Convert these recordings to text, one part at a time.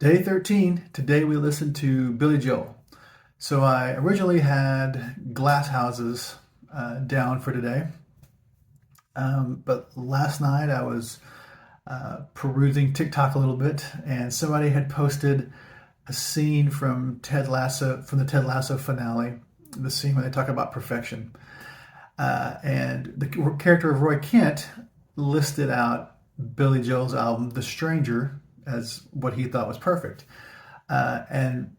Day 13, today we listened to Billy Joel. So I originally had Glass Houses down for today, but last night I was perusing TikTok a little bit, and somebody had posted a scene from Ted Lasso, from the Ted Lasso finale, the scene where they talk about perfection. And the character of Roy Kent listed out Billy Joel's album, The Stranger, as what he thought was perfect. And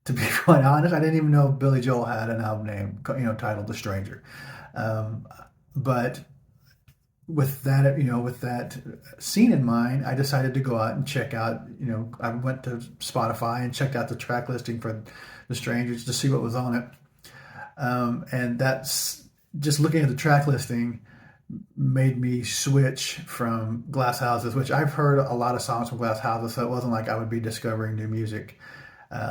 to be quite honest, I didn't even know Billy Joel had an album name, titled "The Stranger." Um, but with that scene in mind, I decided to go out and check out. I went to Spotify and checked out the track listing for "The Strangers" to see what was on it. And that's just looking at the track listing made me switch from Glass Houses, which I've heard a lot of songs from Glass Houses, so it wasn't like I would be discovering new music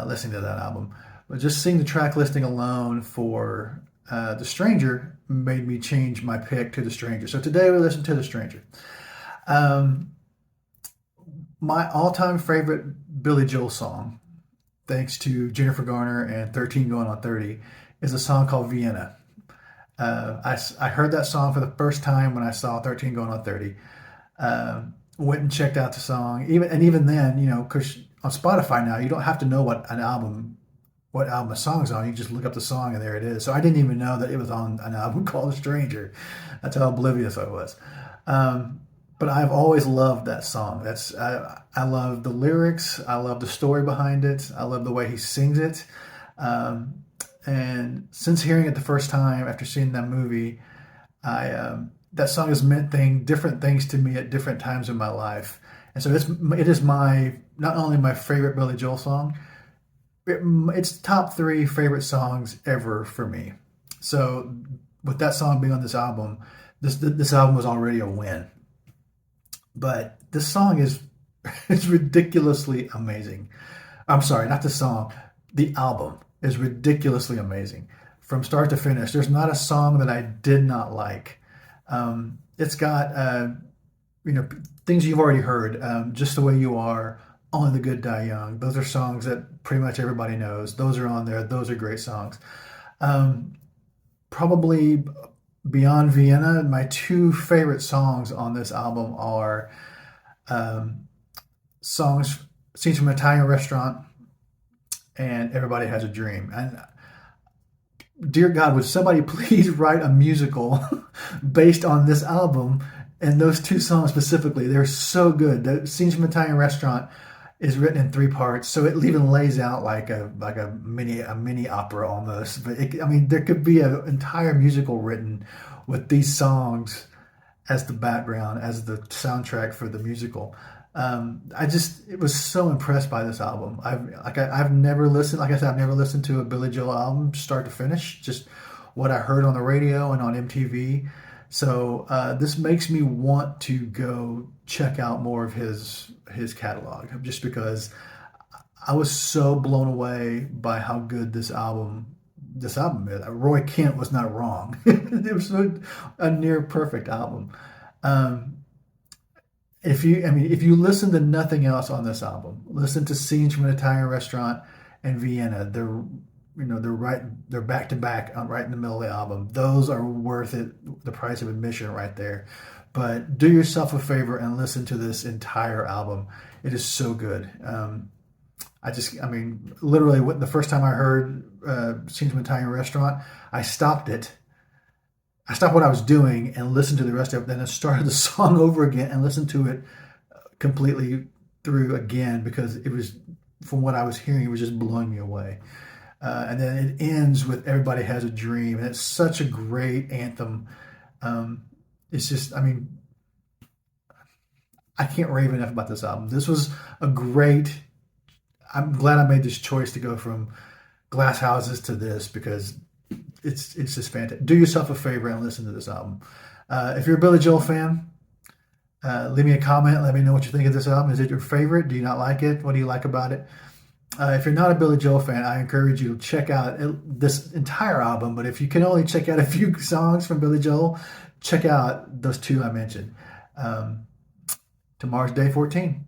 listening to that album. But just seeing the track listing alone for The Stranger made me change my pick to The Stranger. So today we listen to The Stranger. Um, my all-time favorite Billy Joel song, thanks to Jennifer Garner and 13 Going on 30, is a song called Vienna. I heard that song for the first time when I saw 13 Going on 30. Went and checked out the song. Even then, because on Spotify now, you don't have to know what album a song's on. You just look up the song and there it is. So I didn't even know that it was on an album called "A Stranger." That's how oblivious I was. But I've always loved that song. I love the lyrics. I love the story behind it. I love the way he sings it. And since hearing it the first time after seeing that movie, that song has meant different things to me at different times in my life. And so it is not only my favorite Billy Joel song, it's top three favorite songs ever for me. So with that song being on this album, this album was already a win. But this song is it's ridiculously amazing. I'm sorry, not the song, the album is ridiculously amazing from start to finish. There's not a song that I did not like. It's got things you've already heard, "Just the Way You Are," "Only the Good Die Young." Those are songs that pretty much everybody knows. Those are on there. Those are great songs. Probably beyond Vienna, my two favorite songs on this album are scenes from an Italian restaurant and "Everybody Has a Dream." And dear God, would somebody please write a musical based on this album and those two songs specifically? They're so good. The "Scenes from an Italian Restaurant" is written in three parts, so it even lays out like a mini opera almost. But there could be an entire musical written with these songs as the background, as the soundtrack for the musical. I was so impressed by this album. I've never listened, like I said, I've never listened to a Billy Joel album start to finish, just what I heard on the radio and on MTV. So this makes me want to go check out more of his catalog, just because I was so blown away by how good this album is. Roy Kent was not wrong. It was a near perfect album. If you listen to nothing else on this album, listen to "Scenes from an Italian Restaurant" and "Vienna." They're back to back, right in the middle of the album. Those are worth it, the price of admission right there. But do yourself a favor and listen to this entire album. It is so good. Literally, the first time I heard "Scenes from an Italian Restaurant," I stopped it. I stopped what I was doing and listened to the rest of it. Then I started the song over again and listened to it completely through again, because it was, from what I was hearing, it was just blowing me away. And then it ends with "Everybody Has a Dream," and it's such a great anthem. It's just, I can't rave enough about this album. This was I'm glad I made this choice to go from Glass Houses to this, because it's just fantastic. Do yourself a favor and listen to this album. If you're a Billy Joel fan, leave me a comment. Let me know what you think of this album. Is it your favorite? Do you not like it? What do you like about it? If you're not a Billy Joel fan, I encourage you to check out this entire album. But if you can only check out a few songs from Billy Joel, check out those two I mentioned. Tomorrow's day 14.